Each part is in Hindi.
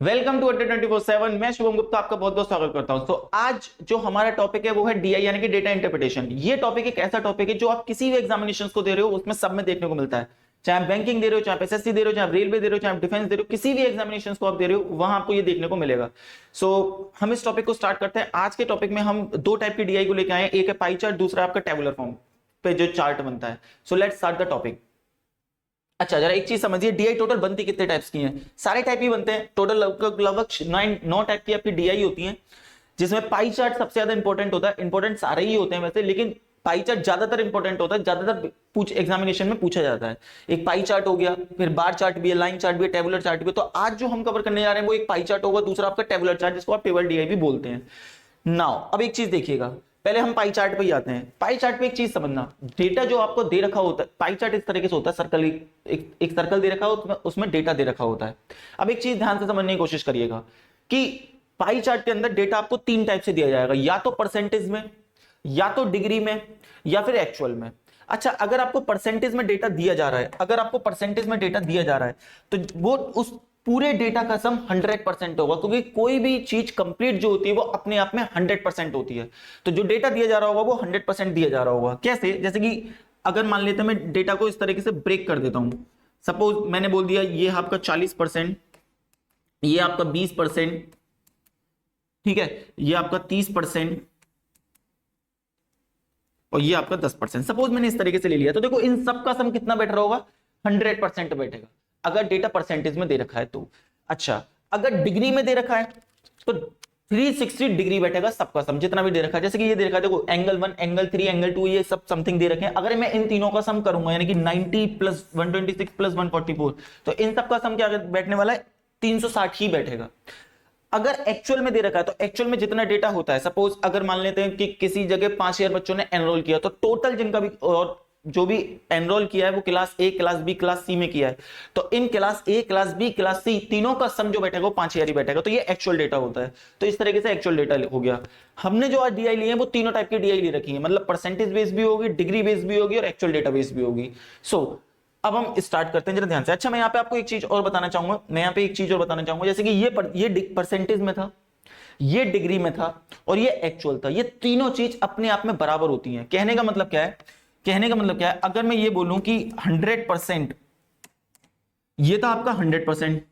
वेलकम टू अड्डा 24/7। मैं शुभम गुप्ता आपका बहुत बहुत स्वागत करता हूं। तो आज जो हमारा टॉपिक है वो है डीआई यानी कि डेटा इंटरप्रिटेशन। ये टॉपिक एक ऐसा टॉपिक है जो आप किसी भी एग्जामिनेशंस को दे रहे हो उसमें सब में देखने को मिलता है। चाहे आप बैंकिंग दे रहे हो, चाहे आप एसएससी दे रहे हो, चाहे आप रेलवे दे रहे हो, चाहे आप डिफेंस दे रहे हो, किसी भी एग्जामिनेशन को आप दे रहे हो वहां आपको ये देखने को मिलेगा। हम इस टॉपिक को स्टार्ट करते हैं। आज के टॉपिक में हम दो टाइप की डीआई को लेकर आए हैं, एक है पाई चार्ट, दूसरा आपका टेबुलर फॉर्म पे जो चार्ट बनता है। So let's start the topic. अच्छा, जरा एक चीज समझिए, डीआई टोटल बनती कितने टाइप्स की हैं? सारे टाइप ही बनते हैं। टोटल लगभग 9 टाइप की आपकी डीआई होती हैं, जिसमें पाई चार्ट सबसे ज्यादा इंपॉर्टेंट होता है। इंपॉर्टेंट सारे ही होते हैं वैसे, लेकिन पाई चार्ट ज्यादातर इंपॉर्टेंट होता है, ज्यादातर एग्जामिनेशन में पूछा जाता है। एक पाई चार्ट हो गया, फिर बार चार्ट भी है, लाइन चार्ट भी है, टेबुलर चार्ट भी है। तो आज जो हम कवर करने जा रहे हैं वो एक पाई चार्ट होगा, दूसरा आपका टेबुलर चार्ट जिसको आप टेबल डीआई भी बोलते हैं। नाउ अब एक चीज देखिएगा, पहले हम पाई चार्ट पे ही आते हैं। पाई चार्ट पे एक चीज समझना, डेटा जो आपको दे रखा होता है, पाई चार्ट इस तरीके से होता है, सर्कल एक सर्कल दे रखा होता है, उसमें डेटा दे रखा होता है। अब एक चीज ध्यान से समझने की कोशिश करिएगा कि पाई चार्ट के अंदर डेटा आपको तीन टाइप से दिया जाएगा, या तो परसेंटेज में, या तो डिग्री में, या फिर एक्चुअल में। अच्छा, अगर आपको परसेंटेज में डेटा दिया जा रहा है, अगर आपको परसेंटेज में डेटा दिया जा रहा है तो वो उस पूरे डेटा का सम 100% होगा, क्योंकि कोई भी चीज कंप्लीट जो होती है वो अपने आप में 100% होती है। तो जो डेटा दिया जा रहा होगा वो 100% दिया जा रहा होगा। कैसे? जैसे कि अगर मान लेते हैं, मैं डेटा को इस तरीके से ब्रेक कर देता हूं। सपोज मैंने बोल दिया ये आपका 40%, ये आपका 20%, ठीक है, ये आपका 30% और ये आपका 10%। सपोज मैंने इस तरीके से ले लिया, तो देखो इन सब का सम कितना बैठ रहा होगा? 100% बैठेगा, अगर डेटा परसेंटेज में दे रखा है तो। अच्छा, अगर डिग्री में दे रखा है तो 360 डिग्री बैठेगा सबका सम, जितना भी दे रखा है। जैसे कि ये दे रखा है, देखो एंगल 1, एंगल 3, एंगल 2, ये सब समथिंग दे रखे हैं। अगर मैं इन तीनों का सम करूंगा, यानी कि 90 प्लस 126 प्लस 144, तो इन सब का सम क्या बैठने वाला है? 360 ही बैठेगा। अगर एक्चुअल में दे रखा है तो एक्चुअल में जितना डेटा होता है, सपोज अगर मान लेते हैं कि किसी जगह 5000 बच्चों ने एनरोल किया, तो टोटल जिनका भी और जो भी एनरोल किया है वो class A, class B, class C में किया है, तो इन class A, class B, class C तीनों का सम जो बैठेगा वो 5000 ही बैठेगा। तो ये एक्चुअल डेटा होता है। तो इस तरीके से एक्चुअल डेटा हो गया। हमने जो आज डीआई लिए हैं वो तीनों टाइप की डीआई ले रखी है, मतलब परसेंटेज बेस भी होगी, डिग्री बेस भी होगी और एक्चुअल डेटा बेस भी होगी। अब हम स्टार्ट करते हैं जरा ध्यान से। अच्छा, मैं यहाँ पे आपको एक चीज और बताना चाहूंगा, जैसे कि ये परसेंटेज में था, ये डिग्री में था और ये एक्चुअल था। ये तीनों चीज अपने आप में बराबर होती हैं। कहने का मतलब क्या है? अगर मैं ये बोलूं कि 100%, ये था आपका 100%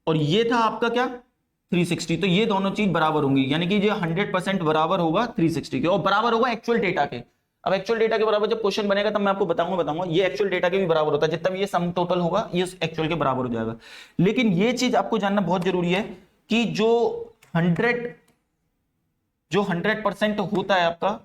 और ये था आपका क्या? 360, तो ये दोनों चीज बराबर होंगी, यानी कि ये 100% बराबर होगा 360 के और बराबर होगा एक्चुअल डेटा के। अब एक्चुअल डेटा के बराबर जब क्वेश्चन बनेगा तब मैं आपको बताऊंगा ये एक्चुअल डेटा के भी बराबर होता है। जितना भी ये सम टोटल होगा ये एक्चुअल के बराबर हो जाएगा। लेकिन ये चीज आपको जानना बहुत जरूरी है कि जो 100% होता है आपका,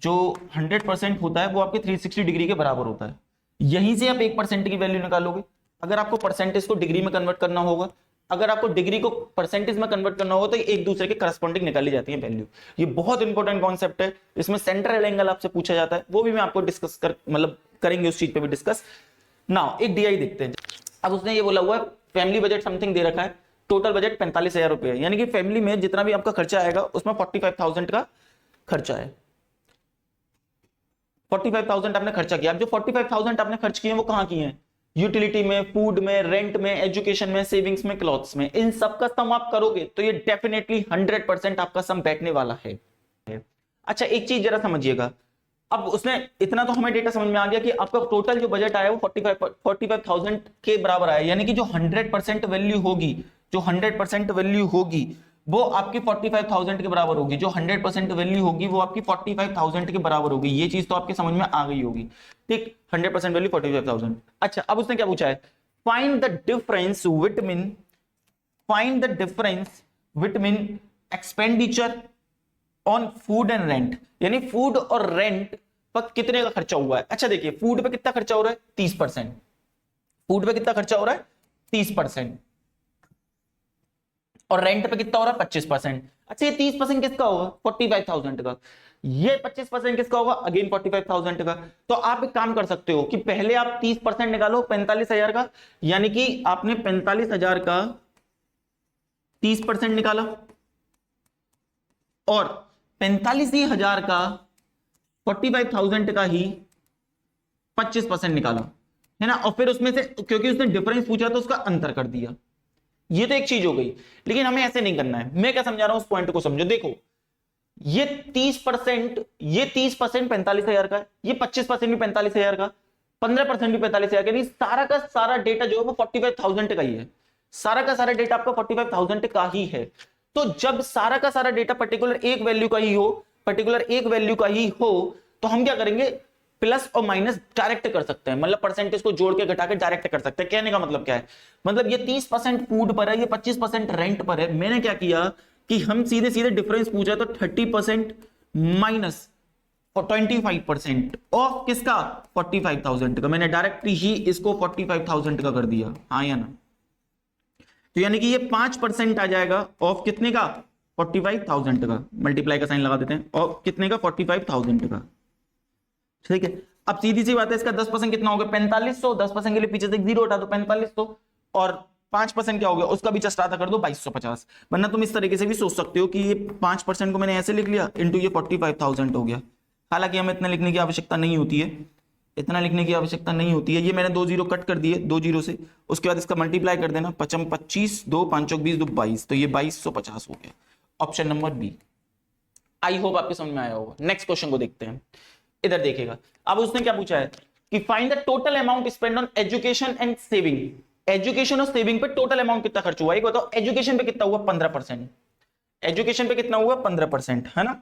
जो 100% होता है वो आपके 360 डिग्री के बराबर होता है। यहीं से आप 1% की वैल्यू निकालोगे। अगर आपको परसेंटेज को डिग्री में कन्वर्ट करना होगा, अगर आपको डिग्री को परसेंटेज में कन्वर्ट करना होगा, तो एक दूसरे के करस्पॉन्डिंग निकाली जाती है वैल्यू। ये बहुत इंपॉर्टेंट कॉन्सेप्ट है। इसमें सेंट्रल एंगल आपसे पूछा जाता है, वो भी मैं आपको डिस्कस मतलब करेंगे, उस चीज पे भी डिस्कस। नाउ एक डीआई देखते हैं। अब उसने ये बोला हुआ है फैमिली बजट समथिंग दे रखा है, टोटल बजट 45,000 रुपए है, यानी कि फैमिली में जितना भी आपका खर्चा आएगा उसमें 45,000 का खर्चा है। 45,000 आपने खर्चा किया। अब जो 45,000 आपने खर्च किए वो कहां किए हैं? यूटिलिटी में, फूड में, रेंट में, एजुकेशन में, सेविंग्स में, क्लॉथ्स में। इन सब का सम आप करोगे तो ये डेफिनेटली 100% आपका सम बैठने वाला है। अच्छा, एक चीज जरा समझिएगा। अब उसने इतना तो हमें डेटा समझ में आ गया कि आपका टोटल जो बजट आया वो 45,000 के बराबर आया, यानी कि जो 100% वैल्यू होगी, जो 100% वैल्यू होगी वो आपकी 45,000 के बराबर होगी। जो 100% वैल्यू होगी वो आपकी 45,000 के बराबर होगी। ये चीज तो आपके समझ में आ गई होगी, ठीक? 100% वैल्यू 45,000। अच्छा, अब उसने क्या पूछा है? Find the difference between expenditure on food and rent, यानी फूड और रेंट पर कितने का खर्चा हुआ है। अच्छा देखिए, फूड पे कितना खर्चा हो रहा है? 30%। फूड पे कितना खर्चा हो रहा है? 30%। और रेंट पे कितना हो रहा है? 25%। अच्छा, ये 30% किसका होगा? 45,000 का। ये 25% किसका होगा? अगेन 45,000 का। तो आप एक काम कर सकते हो कि पहले आप 30% निकालो 45,000 का, यानी कि आपने 45,000 का 30% निकाला और 45,000 का 45,000 का ही 25% निकाला, है ना। और फिर उसमें से क्योंकि उसने डिफरेंस पूछा तो उसका अंतर कर दिया। ये तो एक चीज हो गई, लेकिन हमें ऐसे नहीं करना है। मैं क्या समझा रहा हूं, उस पॉइंट को समझो। देखो ये 30%, ये 30% 45,000 का है, ये 25% भी 45,000 का, 15% भी 45,000 का, नहीं सारा का सारा डेटा जो है वो 45,000 का ही है। सारा का सारा डेटा आपका 45,000 का ही है। तो जब सारा का सारा डेटा पर्टिकुलर एक वैल्यू का ही हो, पर्टिकुलर एक वैल्यू का ही हो, तो हम क्या करेंगे, प्लस और माइनस डायरेक्ट कर सकते हैं, मतलब परसेंटेज को जोड़ के घटा के डायरेक्ट कर सकते हैं। कहने का मतलब क्या है, मतलब ये 30% फूड पर है, ये 25% रेंट पर है। मैंने क्या किया कि हम सीधे सीधे डिफरेंस पूछा, तो 30% माइनस 25% ऑफ किसका, 45,000 का। मैंने डायरेक्ट ही इसको 45,000 का कर दिया, हाँ या ना। तो यानी कि ये 5% आ जाएगा ऑफ कितने का, 45,000 का। मल्टीप्लाई का साइन लगा देते हैं, और कितने का, 45,000 का। ठीक है, अब सीधी सी बात है, इसका 10% कितना हो गया, 4500। 10% के लिए पीछे से एक जीरो उठा दो, 4500, और 5% क्या हो गया, उसका भी जस्ट आधा कर दो, 2250। वरना तुम इस तरीके से भी सोच सकते हो कि ये 5% को मैंने ऐसे लिख लिया, इंटू ये 45,000 हो गया। हालांकि हमें इतना लिखने की आवश्यकता नहीं होती है, इतना लिखने की आवश्यकता नहीं होती है। ये मैंने 2 जीरो कट कर दिए, 2 जीरो से, उसके बाद इसका मल्टीप्लाई कर देना, 55 25, 2 5 20, 2 22, तो ये 2250 हो गया। Option number B. I hope आपके समझ में आया होगा। नेक्स्ट क्वेश्चन को देखते हैं, इधर देखिएगा। अब उसने क्या पूछा है कि find the total amount spend on education and saving. Education और सेविंग पे टोटल अमाउंट कितना खर्च हुआ, एक बताओ। एजुकेशन पे कितना हुआ, 15%। एजुकेशन पे कितना हुआ, 15%, है ना।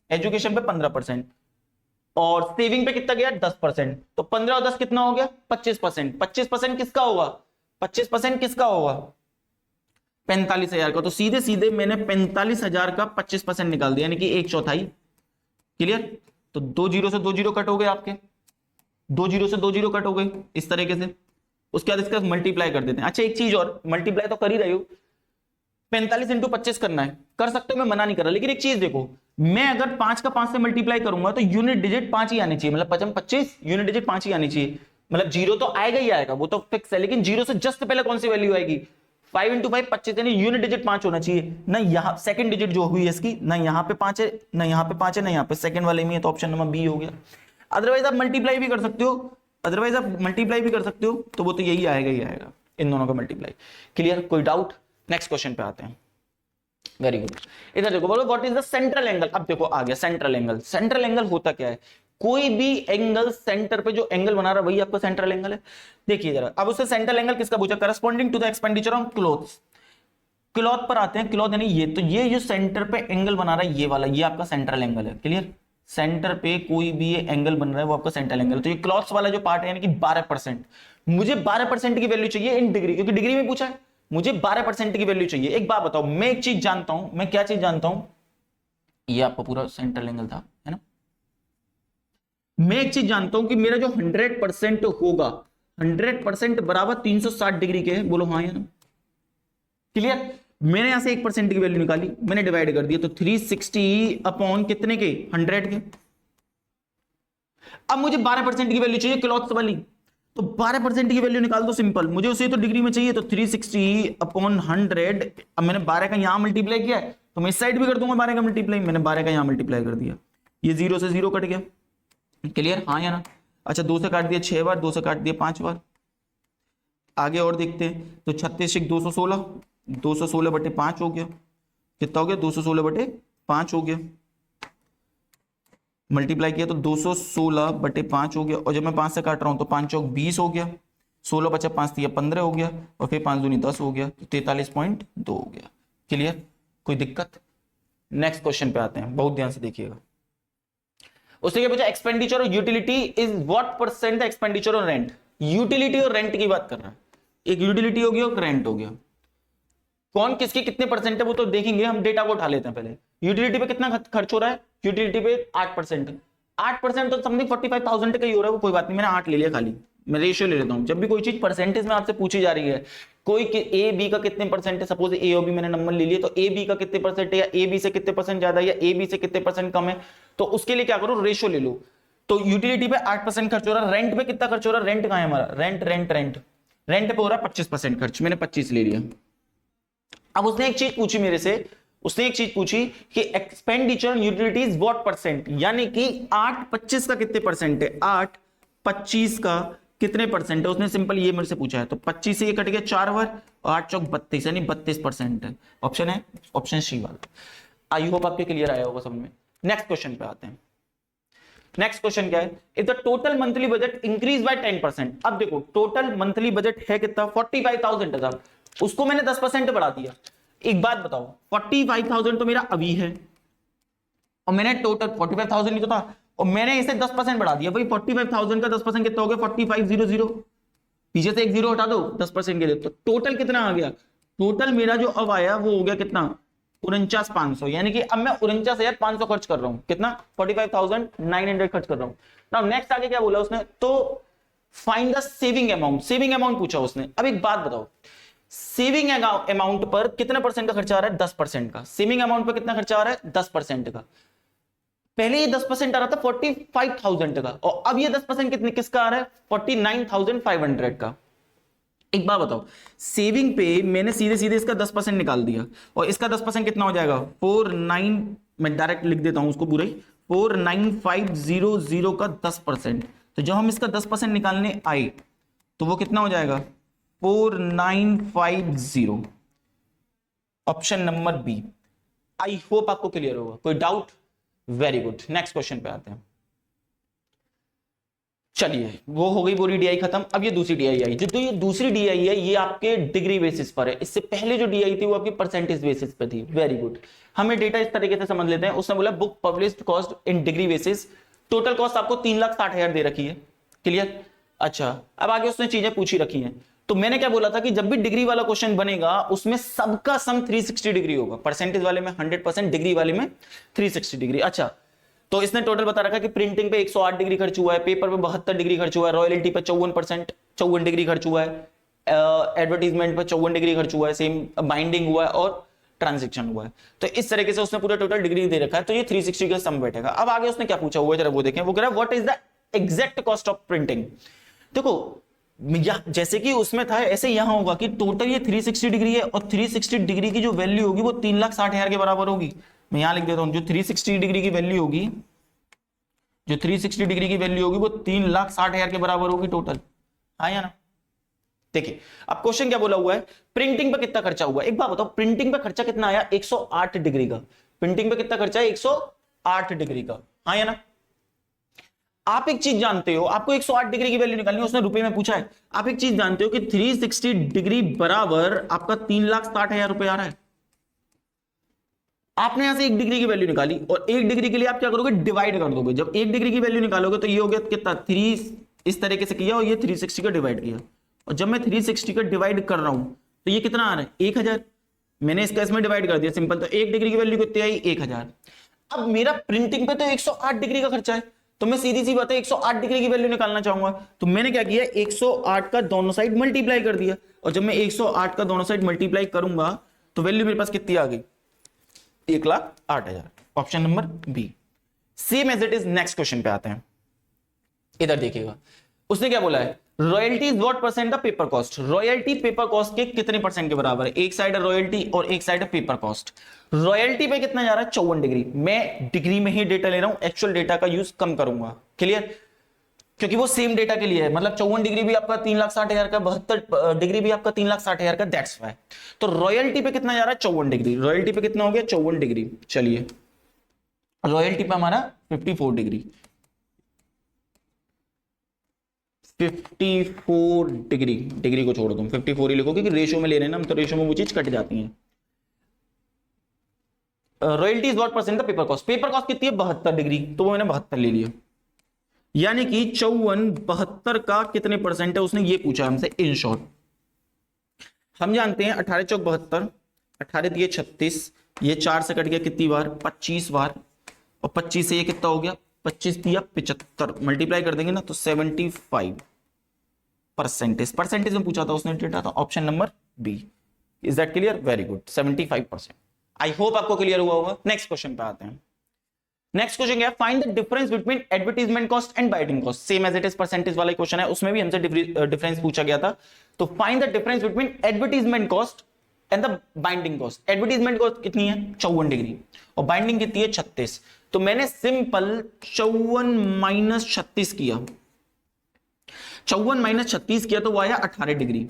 एजुकेशन पे 15%, और सेविंग पे कितना गया, 10%। तो 15 और 10 कितना हो गया, 25%। 25% किसका होगा, 25% किसका होगा, 45,000 का। तो सीधे सीधे मैंने 45,000 का 25% निकाल दिया, यानी कि 1/4। क्लियर। तो 2 जीरो से 2 जीरो कट हो गए आपके, 2 जीरो से 2 जीरो कट हो गए इस तरीके से। उसके बाद इसका मल्टीप्लाई कर देते हैं। अच्छा एक चीज और, मल्टीप्लाई तो कर ही रही हो, 45 इंटू 25 करना है, कर सकते हो, मैं मना नहीं कर रहा। लेकिन एक चीज देखो, मैं अगर 5 का 5 से मल्टीप्लाई करूंगा तो यूनिट डिजिट 5 ही आनी चाहिए, मतलब 55 25 यूनिट डिजिट 5 ही आनी चाहिए। मतलब जीरो तो आएगा ही आएगा, वो तो फिक्स है, लेकिन जीरो से जस्ट पहले कौन सी वैल्यू आएगी, 5 इंटू 5 25, यानी यूनिट डिजिट 5 होना चाहिए ना। यहां सेकंड डिजिट जो हुई है इसकी, ना यहां पे 5 है, ना यहां पे 5 है, ना यहां पे, सेकंड वाले में है, तो ऑप्शन नंबर बी हो गया। अदरवाइज आप मल्टीप्लाई भी कर सकते हो, अदरवाइज आप मल्टीप्लाई भी कर सकते हो, तो वो तो यही आएगा ही आएगा, इन दोनों का मल्टीप्लाई। क्लियर, कोई डाउट। नेक्स्ट क्वेश्चन पे आते हैं। Very good. इधर देखो, बोलो what is the central angle. अब देखो आ गया सेंट्रल एंगल। सेंट्रल एंगल होता क्या है, कोई भी एंगल सेंटर पे जो एंगल बना रहा है वही आपका सेंट्रल एंगल है। देखिए जरा, अब उससे सेंट्रल एंगल किसका पूछा, corresponding to the expenditure on clothes. Cloth पर आते हैं, क्लॉथ यानी ये, तो ये जो सेंटर पे एंगल बना रहा है ये वाला, ये आपका सेंट्रल एंगल है। क्लियर, सेंटर पे कोई भी ये एंगल बन रहा है वो आपका सेंट्रल एंगल। तो ये क्लॉथ्स वाला जो पार्ट है, यानी कि 12%, मुझे 12% की वैल्यू चाहिए इन डिग्री, क्योंकि डिग्री में पूछा है, मुझे 12% की वैल्यू चाहिए। एक बात बताओ, मैं एक चीज जानता हूं, मैं क्या चीज जानता हूं, ये आपका पूरा सेंट्रल एंगल था, है ना। मैं एक चीज जानता हूं कि मेरा जो 100% होगा, 100% बराबर 360 डिग्री के है, बोलो हाँ या ना। क्लियर, मैंने यहां से 1% की वैल्यू निकाली, मैंने डिवाइड कर दिया, तो 360 अपॉन कितने के, 100 के। अब मुझे 12% की वैल्यू चाहिए क्लॉथ्स वाली, तो 12% की वैल्यू निकाल दो, सिंपल। मुझे उसे तो डिग्री में चाहिए, तो 360 अपॉन 100। अब मैंने 12 का यहां मल्टीप्लाई किया है, तो मैं इस साइड भी कर दूंगा 12 का मल्टीप्लाई। मैंने 12 का यहां मल्टीप्लाई कर दिया, ये 0 से 0 कट गया। क्लियर, हाँ या ना। अच्छा 2 से काट दिया 6 बार, 2 से काट दिया 5 बार। आगे और देखते हैं, तो 36 216, 216 बटे 5 हो गया, कितना हो गया, 216 बटे 5 हो गया। मल्टीप्लाई किया तो 216 बटे 5 हो गया, और जब मैं 5 से काट रहा हूं तो 5 चौक 20 हो गया, 16 बचा 5 दिया 15 हो गया, और फिर 5 दूनी 10 हो गया, तो 43.2 हो गया। क्लियर, कोई दिक्कत। नेक्स्ट क्वेश्चन पे आते हैं, बहुत ध्यान से देखिएगा। उससे क्या पूछा, एक्सपेंडिचर और utility is what percent expenditure और रेंट। यूटिलिटी और रेंट की बात कर रहा है, एक यूटिलिटी हो गया और रेंट हो गया, कौन किसके कितने परसेंट है वो तो देखेंगे। हम डेटा को उठा लेते हैं पहले। यूटिलिटी पे कितना खर्च हो रहा है, यूटिलिटी पे 8%, 8% तो समथिंग 45,000 का ही हो रहा है, वो कोई बात नहीं, मैंने 8 ले लिया खाली, मैं रेशियो ले लेता हूं। जब भी कोई चीज परसेंटेज में आपसे पूछी जा रही है, कोई ए बी का कितने परसेंट है, सपोज ए और बी मैंने नंबर ले लिया, तो ए बी का कितने परसेंट है, या ए बी से कितने परसेंट ज्यादा है, या ए बी से कितने परसेंट कम है, तो उसके लिए क्या करो, रेशियो ले लो। तो यूटिलिटी पे 8% खर्च हो रहा है, रेंट पे कितना खर्च हो रहा है, रेंट कहां है हमारा, रेंट रेंट रेंट रेंट पे हो रहा है 25% खर्च, मैंने 25 ले लिया। अब उसने एक चीज पूछी मेरे से, उसने एक चीज पूछी कि एक्सपेंडिचर यूटिलिटीज व्हाट परसेंट, यानी कि 8 25 का कितने परसेंट है, 8 25 का कितने परसेंट है। उसने सिंपल ये मेरे से पूछा है, तो 25 से ये कट गया 4 बार, 8 चौक 32 यानी 32% है। ऑप्शन है ऑप्शन सी वाला। आई होप आपके क्लियर आया होगा समझ में। नेक्स्ट क्वेश्चन पे आते हैं। नेक्स्ट क्वेश्चन क्या है, if the total monthly budget increase by 10%। अब देखो टोटल मंथली बजट है कितना, 45,000 था, उसको मैंने 10% बढ़ा दिया। एक बात बताओ, 45,000 तो मेरा अभी है और मैंने टोटल 45,000 ही तो था और मैंने इसे 10% बढ़ा दिया। भाई 45,000 का 10% कितना हो गया, 4500। पीछे से एक जीरो हटा दो 10% के लिए, तो टोटल कितना आ गया, टोटल मेरा जो अब आया वो हो गया कितना, 49,500। यानी कि अब मैं 49,500 खर्च कर रहा हूं, कितना 45,900 खर्च कर रहा हूं। नाउ नेक्स्ट आगे क्या बोला उसने, तो find the saving amount. Saving amount पूछा उसने। अब एक बात बताओ, सेविंग अमाउंट पर कितने परसेंट का खर्चा आ रहा है, 10% का। सेविंग अमाउंट पर कितना खर्चा आ रहा है, 10% का। पहले ये 10% आ रहा था 45,000 का और अब ये 10% कितने किसका आ रहा है, 49,500 का। एक बात बताओ, सेविंग पे मैंने सीधे सीधे इसका 10% निकाल दिया और इसका 10% कितना हो जाएगा, 49, मैं डायरेक्ट लिख देता हूं उसको पूरा ही, 49,500 का 10%। तो जब हम इसका 10% निकालने आए तो वो कितना हो जाएगा, 4950। Option number B. I hope आपको क्लियर होगा, कोई doubt, very good. Next question पे आते हैं। चलिए वो हो गई पूरी डीआई खत्म। अब ये दूसरी डीआई आई, जो तो ये दूसरी डीआई है ये आपके डिग्री बेसिस पर है। इससे पहले जो डीआई थी वो आपकी परसेंटेज बेसिस पे थी। Very good. हमें डेटा इस तरीके से समझ लेते हैं। उसने बोला book published cost in degree basis, total cost आपको 3,60,000 दे रखी है। क्लियर। अच्छा अब आगे उसने चीजें पूछी रखी हैं। तो मैंने क्या बोला था कि जब भी डिग्री वाला क्वेश्चन बनेगा उसमें सबका सम 360 डिग्री होगा। परसेंटेज वाले में 100%, डिग्री वाले में 360 डिग्री। अच्छा तो इसने टोटल बता रखा कि प्रिंटिंग पे 108 डिग्री खर्च हुआ है, पेपर पे 72 डिग्री खर्च हुआ है, रॉयल्टी पे 54%, 54 डिग्री खर्च हुआ है, एडवर्टीजमेंट पे 54 डिग्री खर्च हुआ है, सेम बाइंडिंग हुआ है और ट्रांजेक्शन हुआ है। तो इस तरीके से उसने पूरा टोटल डिग्री दे रखा है। तो ये 360 का सम बैठेगा। अब आगे उसने क्या पूछा हुआ है जरा वो देखें। वो कह रहा है what is the exact cost of printing. देखो जैसे कि उसमें था ऐसे यहां होगा कि टोटल ये 360 डिग्री है और 360 डिग्री की जो वैल्यू होगी वो 3,60,000 के बराबर होगी। मैं यहां लिख देता हूं, जो 360 डिग्री की वैल्यू होगी, जो 360 डिग्री की वैल्यू होगी वो 3,60,000 के बराबर होगी टोटल। हाँ या ना। देखिए अब क्वेश्चन क्या बोला हुआ है, प्रिंटिंग पे कितना खर्चा हुआ है। एक बात बताओ, प्रिंटिंग पे खर्चा कितना आया, 108 डिग्री का। प्रिंटिंग पे कितना खर्चा है, 108 डिग्री का। हाँ या ना। आप एक चीज जानते हो, आपको 108 डिग्री की वैल्यू निकालनी है, उसने रुपए में पूछा है। आप एक चीज जानते हो कि 360 डिग्री बराबर आपका 3,60,000 रुपए आ रहा है। आपने यहां से 1 डिग्री की वैल्यू निकाली और 1 डिग्री के लिए आप क्या करोगे, डिवाइड कर दोगे। जब 1 डिग्री की वैल्यू निकालोगे तो ये हो गया कितना, 3 इस तरीके से किया और ये 360 का डिवाइड किया। और जब मैं 360 का डिवाइड कर रहा हूं तो ये कितना आ रहा है, 1,000। मैंने इसका इसमें डिवाइड कर दिया सिंपल। तो 1 डिग्री की वैल्यू कितनी आई, 1,000। अब मेरा प्रिंटिंग पे तो 108 डिग्री का खर्चा है, तो मैं सीधी सी बात है 108 डिग्री की वैल्यू निकालना चाहूंगा। तो मैंने क्या किया, 108 का दोनों साइड मल्टीप्लाई कर दिया। और जब मैं 108 का दोनों साइड मल्टीप्लाई करूंगा तो वैल्यू मेरे पास कितनी आ गई, 1,08,000। Option number B. Same as it is next question पे आते हैं। इधर देखिएगा उसने क्या बोला है, royalty is what percent the paper cost. Royalty paper cost के कितने परसेंट के बराबर है। एक साइड है रॉयल्टी और एक साइड है पेपर कॉस्ट। रॉयल्टी पे कितना जा रहा है, 54 डिग्री। मैं डिग्री में ही डेटा ले रहा हूं, एक्चुअल डेटा का यूज कम करूंगा। क्लियर, क्योंकि वो सेम डेटा के लिए है। मतलब 54 डिग्री भी आपका 3,60,000 का, 72 डिग्री भी आपका 3,60,000 का, दैट्स वाई। तो रॉयल्टी पे कितना जा रहा है, 54 डिग्री। रॉयल्टी पे कितना हो गया, 54 डिग्री। चलिए रॉयल्टी पे हमारा 54 डिग्री, 54 डिग्री। डिग्री को छोड़ दूं, 54 ही लिखो क्योंकि रेशो में ले रहे हैं ना हम, तो रेशो में वो चीज कट जाती है। Royalty is what percent the paper cost. Paper cost कितनी है, 72 डिग्री, तो वो मैंने 72 ले लिया। यानी कि 54 72 का कितने परसेंट है उसने ये पूछा हमसे। इन शॉर्ट हम जानते हैं 18 चौक 72, 18 दिए 36, ये 4 से कट गया कितनी बार, 25 बार। और 25 से ये कितना हो गया, 25 दिया 75, मल्टीप्लाई कर देंगे ना तो 75 परसेंटेज। परसेंटेज में पूछा था उसने डेटा, तो option number B. Is that clear, very good, 75%। I hope आपको क्लियर हुआ होगा। नेक्स्ट क्वेश्चन पे आते हैं। नेक्स्ट क्वेश्चन क्या है, find the difference between advertisement cost and binding cost. Same as it is percentage वाला क्वेश्चन है, उसमें भी हमसे डिफरेंस पूछा गया था। तो find the difference between advertisement cost and the binding cost. Advertisement cost कितनी है, 54 डिग्री, और बाइंडिंग कितनी है, 36। तो मैंने सिंपल 54 - 36 किया। 54 - 36 किया तो वो आया 18 डिग्री।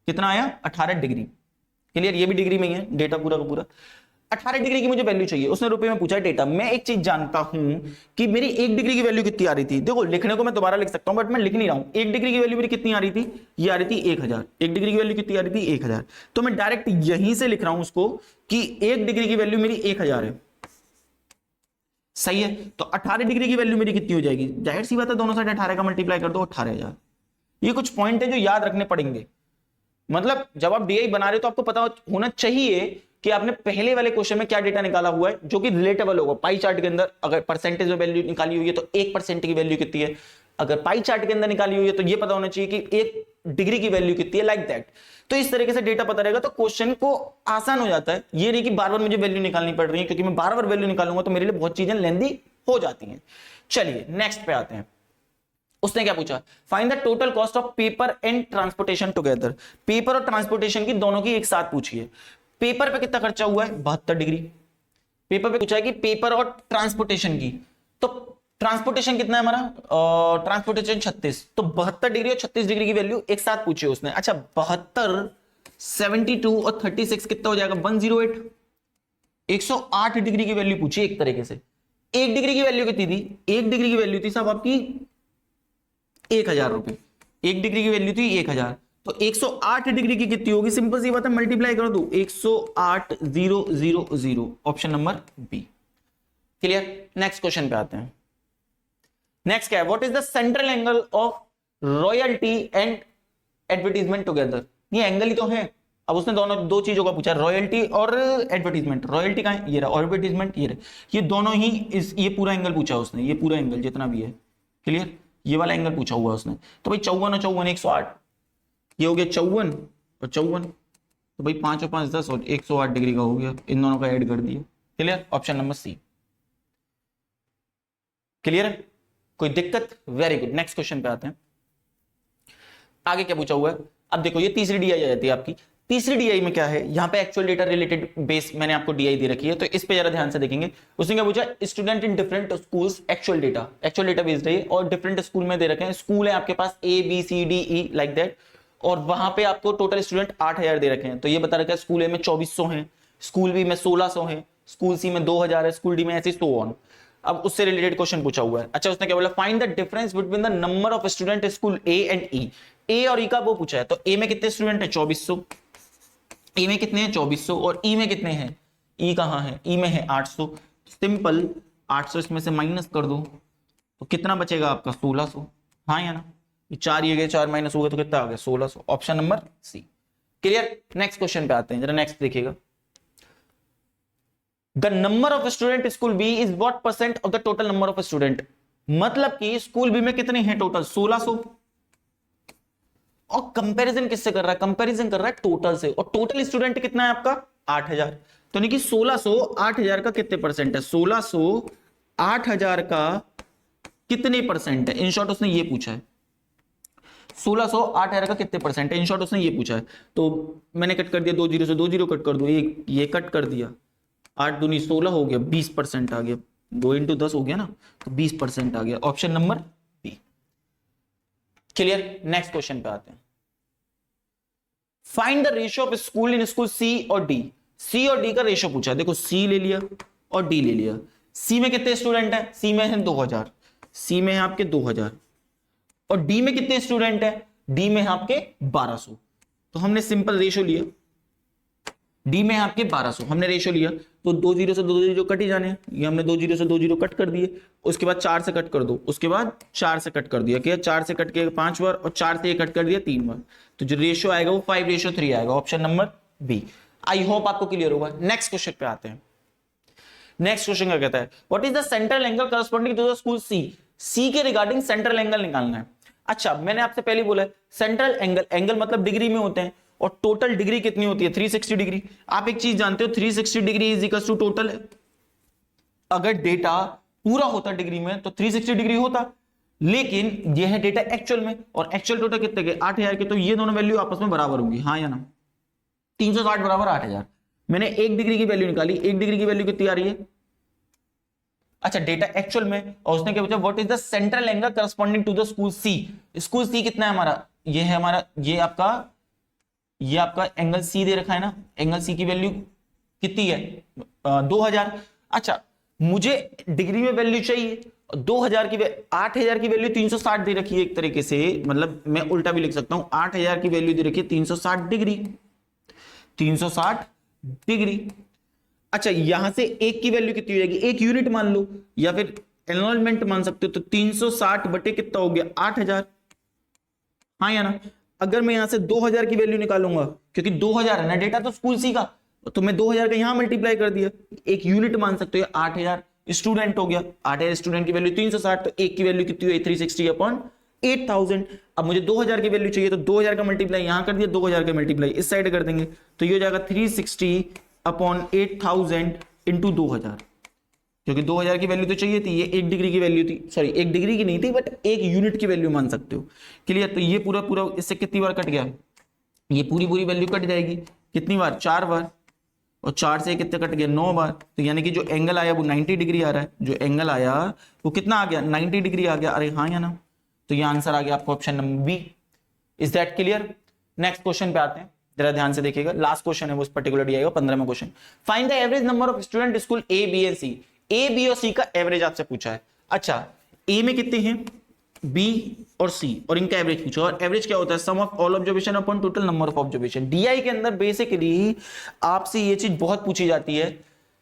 कितना आया 18 डिग्री। क्लियर, ये भी डिग्री में ही है डेटा पूरा का पूरा। 18 डिग्री की मुझे वैल्यू चाहिए, उसने रुपए में पूछा है डेटा। मैं एक चीज जानता हूं कि मेरी 1 डिग्री की वैल्यू कितनी आ रही थी। देखो लिखने को मैं दोबारा लिख सकता हूं बट मैं लिख नहीं रहा हूं। 1 डिग्री की वैल्यू मेरी कितनी आ रही थी, ये आ रही थी 1000। 1 डिग्री की वैल्यू कितनी आ रही थी 1000, तो मैं डायरेक्ट यहीं से लिख रहा हूं उसको कि 1 डिग्री की वैल्यू मेरी 1000 है। सही है, तो 18 डिग्री की वैल्यू मेरी कितनी हो जाएगी, जाहिर सी बात है दोनों साइड 18 का मल्टीप्लाई कर दो 18000। ये कुछ पॉइंट है जो याद रखने पड़ेंगे। मतलब जब आप डीआई बना रहे हो तो आपको पता होना चाहिए कि आपने पहले वाले क्वेश्चन में क्या डेटा निकाला हुआ है जो कि रिलेटेबल होगा। पाई चार्ट के अंदर अगर परसेंटेज में वैल्यू निकाली हुई है तो 1% की वैल्यू कितनी है, अगर पाई चार्ट के अंदर निकाली हुई है तो ये पता होना चाहिए कि 1 डिग्री की वैल्यू कितनी है, लाइक दैट। तो इस तरीके से डेटा पता रहेगा तो क्वेश्चन को आसान हो जाता है। ये नहीं कि बार बार मुझे वैल्यू निकालनी पड़ रही है, क्योंकि मैं बार बार वैल्यू निकालूंगा तो मेरे लिए बहुत चीजें लेंदी हो जाती हैं। चलिए नेक्स्ट पे आते हैं। उसने क्या पूछा, find the total cost of paper and transportation together. Paper और ट्रांसपोर्टेशन की दोनों की एक साथ पूछी है। पेपर पे कितना खर्चा हुआ है 72 डिग्री। पेपर पे पूछा है कि पेपर और ट्रांसपोर्टेशन की, तो ट्रांसपोर्टेशन कितना है हमारा, ट्रांसपोर्टेशन 36, तो 72 डिग्री और 36 डिग्री की वैल्यू एक साथ पूछी है उसने। अच्छा 72, 72 और 36 कितना हो जाएगा 108। 108 डिग्री की वैल्यू पूछी एक तरीके से। 1 डिग्री की वैल्यू कितनी थी, 1 डिग्री की वैल्यू थी साहब आपकी 1000 रुपए। 1 डिग्री की वैल्यू थी 1000, तो 108 डिग्री की कितनी होगी, सिंपल सी बात है मल्टीप्लाई कर दो 108,000, option number B. Clear, next question पे आते हैं। नेक्स्ट क्या है, what is the central angle of royalty and advertisement together. ये एंगल ही तो है। अब उसने दोनों दो चीजों का पूछा, रॉयल्टी और एडवर्टीजमेंट। रॉयल्टी का है ये रहा, एडवर्टीजमेंट ये रहा, ये दोनों ही ये पूरा एंगल पूछा उसने, ये पूरा एंगल जितना भी है। क्लियर, ये वाला एंगल पूछा हुआ उसने। तो भाई 54 और 54 108, ये हो गया 54 और 54, तो भाई 5 और 5 10 और 108 डिग्री का हो गया, इन दोनों का ऐड कर दिया। Clear, option number C. Clear है, कोई दिक्कत, वेरी गुड। नेक्स्ट क्वेश्चन पे आते हैं। आगे क्या पूछा हुआ है, अब देखो ये तीसरी डीआई आ जाती है आपकी। तीसरी डीआई में क्या है, यहां पे एक्चुअल डेटा रिलेटेड बेस मैंने आपको डीआई दे रखी है, तो इस पे जरा ध्यान से देखेंगे। उसने क्या पूछा, student in different schools actual data based है और डिफरेंट स्कूल में दे रखे हैं। स्कूल है आपके पास A B C D E like that, और वहां पे आपको टोटल स्टूडेंट 8000 दे रखे हैं। तो ये बता रखा है स्कूल ए में 2400 है, स्कूल बी में 1600 है, स्कूल सी में 2000 है, स्कूल डी में ऐसे सो ऑन। अब उससे रिलेटेड क्वेश्चन पूछा हुआ है। अच्छा उसने क्या बोला, find the difference between the number of student school A and E. A और ई का वो पूछा है, तो ए में कितने स्टूडेंट है 2400, ई में कितने हैं 2400, और ई में कितने हैं, ई कहां है, ई में है 800। सिंपल 800 इसमें से माइनस कर दो तो कितना बचेगा आपका 1600। हाँ या ना, ये 4 ये गए, 4 माइनस हो गए तो कितना आ गया 1600, option number C. Clear, next question पे आते हैं, जरा नेक्स्ट देखिएगा। The number of student school B is what percent of the total number of student. मतलब कि स्कूल बी में कितने हैं टोटल 1600, और कंपैरिजन किससे कर रहा है, कंपैरिजन कर रहा है टोटल से, और टोटल स्टूडेंट कितना है आपका 8000। तो नहीं कि 1600 8000 का कितने परसेंट है, 1600 8000 का कितने परसेंट है, इन शॉर्ट उसने ये पूछा है। 1600 8000 का कितने परसेंट है, इन शॉर्ट उसने ये पूछा है। तो मैंने कट कर दिया 2 जीरो से 2 जीरो कट कर दो, ये कट कर दिया, 8 दूनी 16 हो गया, 20% आ गया, 2 into 10 हो गया ना, तो 20% आ गया, option number B. Clear, next question पे आते हैं। Find the ratio of school in school C और डी। सी और डी का रेशियो पूछा है। देखो सी ले लिया और डी ले लिया। सी में कितने स्टूडेंट है, सी में है 2000, सी में है आपके 2000, और डी में कितने स्टूडेंट है, डी में है आपके 1200। तो हमने सिंपल रेशियो लिया, डी में है आपके 1200, हमने रेशियो लिया, तो 2 जीरो से 2 जीरो कट ही जाने हैं। ये हमने 2 जीरो से 2 जीरो कट कर दिए, उसके बाद 4 से कट कर दो, उसके बाद 4 से कट कर दिया, क्या 4 से कट के 5 बार, और 4 से कट कर दिया 3 बार, तो जो रेशियो आएगा वो 5:3 आएगा, option number B. I hope आपको क्लियर होगा। नेक्स्ट क्वेश्चन पे आते हैं। नेक्स्ट क्वेश्चन क्या कहता है, what is the central angle corresponding to the school C. C के रिगार्डिंग सेंट्रल एंगल निकालना है। अच्छा मैंने आपसे पहले बोला सेंट्रल एंगल, एंगल मतलब डिग्री में होते हैं, और टोटल डिग्री कितनी होती है 360 डिग्री। आप एक चीज जानते हो 360 degree is equal to total है। अगर डेटा पूरा होता डिग्री में तो 360 डिग्री होता, लेकिन यह है डेटा एक्चुअल में, और एक्चुअल टोटल कितने के 8000 के, तो ये दोनों वैल्यू आपस में बराबर होंगी, हाँ या ना। 360 बराबर 8000। मैंने 1 डिग्री की वैल्यू निकाली, 1 डिग्री की वैल्यू कितनी आ रही है, अच्छा डेटा एक्चुअल में, और उसने क्या पूछा what is the central angle corresponding to the school C. School C कितना है हमारा, ये है हमारा, ये आपका ये आपका एंगल सी दे रखा है ना, एंगल सी की वैल्यू कितनी है 2000। अच्छा मुझे डिग्री में वैल्यू चाहिए, 2000 की 8000 की वैल्यू 360 दे रखी है एक तरीके से, मतलब मैं उल्टा भी लिख सकता हूं, 8000 की वैल्यू दे रखी है 360 डिग्री, 360 डिग्री। अच्छा यहां से एक की वैल्यू कितनी हो जाएगी, एक यूनिट मान लो या फिर एनरोलमेंट मान सकते हो, तो 360 बटे कितना हो गया 8000, हाँ या ना। अगर मैं यहां से 2000 की वैल्यू निकालूंगा, क्योंकि 2000 है ना डेटा तो स्कूल सी का, तो मैं 2000 का यहां मल्टीप्लाई कर दिया, एक यूनिट मान सकते हो, 8000 स्टूडेंट हो गया, 8000 स्टूडेंट की वैल्यू 360, तो एक की वैल्यू कितनी हुई 360 अपॉन 8000। अब मुझे 2000 की वैल्यू चाहिए, तो 2000 का मल्टीप्लाई यहां कर दिया, 2000 का मल्टीप्लाई इस साइड कर देंगे, तो ये हो जाएगा 360 अपॉन 8000 इंटू 2000, क्योंकि 2000 की वैल्यू तो चाहिए थी, ये 1 डिग्री की वैल्यू थी, सॉरी 1 डिग्री की नहीं थी बट 1 यूनिट की वैल्यू मान सकते हो। क्लियर, तो ये पूरा पूरा इससे कितनी बार कट गया, ये पूरी पूरी वैल्यू कट जाएगी कितनी बार, 4 बार, और 4 से कितने कट गया 9 बार, तो यानी कि जो एंगल आया वो 90 डिग्री आ रहा है, जो एंगल आया वो कितना आ गया 90 डिग्री आ गया, अरे हाँ या ना, तो ये आंसर आ गया आपको option number B. Is that clear? Next question पे आते हैं, जरा ध्यान से देखिएगा, लास्ट क्वेश्चन है वो पर्टिकुलर आएगा 15वां question. Find the average number of student school A B and C, A B और सी का एवरेज आपसे पूछा है। अच्छा ए में कितने हैं, बी और सी, और इनका एवरेज पूछा, और एवरेज क्या होता है sum of all observation upon total number of observation. DI के अंदर बेसिकली आपसे ये चीज बहुत पूछी जाती है,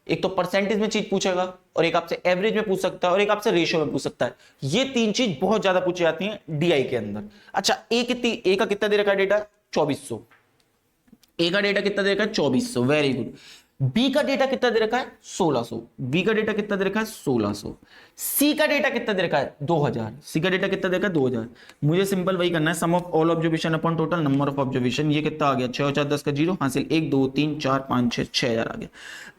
एक तो परसेंटेज में चीज पूछेगा, और एक आपसे एवरेज में पूछ सकता है, और एक आपसे रेशियो में पूछ सकता है, ये तीन चीज बहुत ज्यादा पूछी जाती है डीआई के अंदर। अच्छा ए का कितना दे रखा है डेटा 2400, ए का डेटा कितना दे रखा है 2400, वेरी गुड। बी का डेटा कितना दे रखा है 1600, बी का डेटा कितना दे रखा है 1600, सी का डेटा कितना दे रखा है 2000, सी का डेटा कितना दे रखा है 2000। मुझे सिंपल वही करना है, sum of all observation upon total number of observation, ये कितना आ गया 6 और 4 10 का 0 हासिल, 1 2 3 4 5 6 6000 आ गया।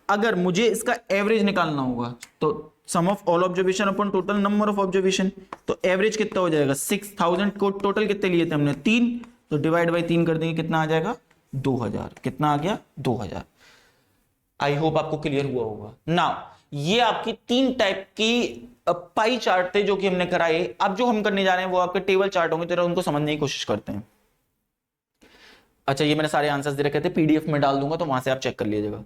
अगर मुझे इसका एवरेज निकालना होगा तो sum of all observation upon total number of observation, तो एवरेज कितना हो जाएगा 6000 को टोटल कितने लिए थे हमने 3, तो डिवाइड बाई 3 कर देंगे, कितना आ जाएगा 2000, कितना आ गया 2000। आई होप आपको क्लियर हुआ होगा ना। ये आपकी 3 टाइप की पाई चार्ट थे जो कि हमने कराए। अब जो हम करने जा रहे हैं वो आपके टेबल चार्ट होंगे, तो उनको समझने की कोशिश करते हैं। अच्छा ये मैंने सारे आंसर्स दे रखे थे, पीडीएफ में डाल दूंगा तो वहां से आप चेक कर लीजिएगा।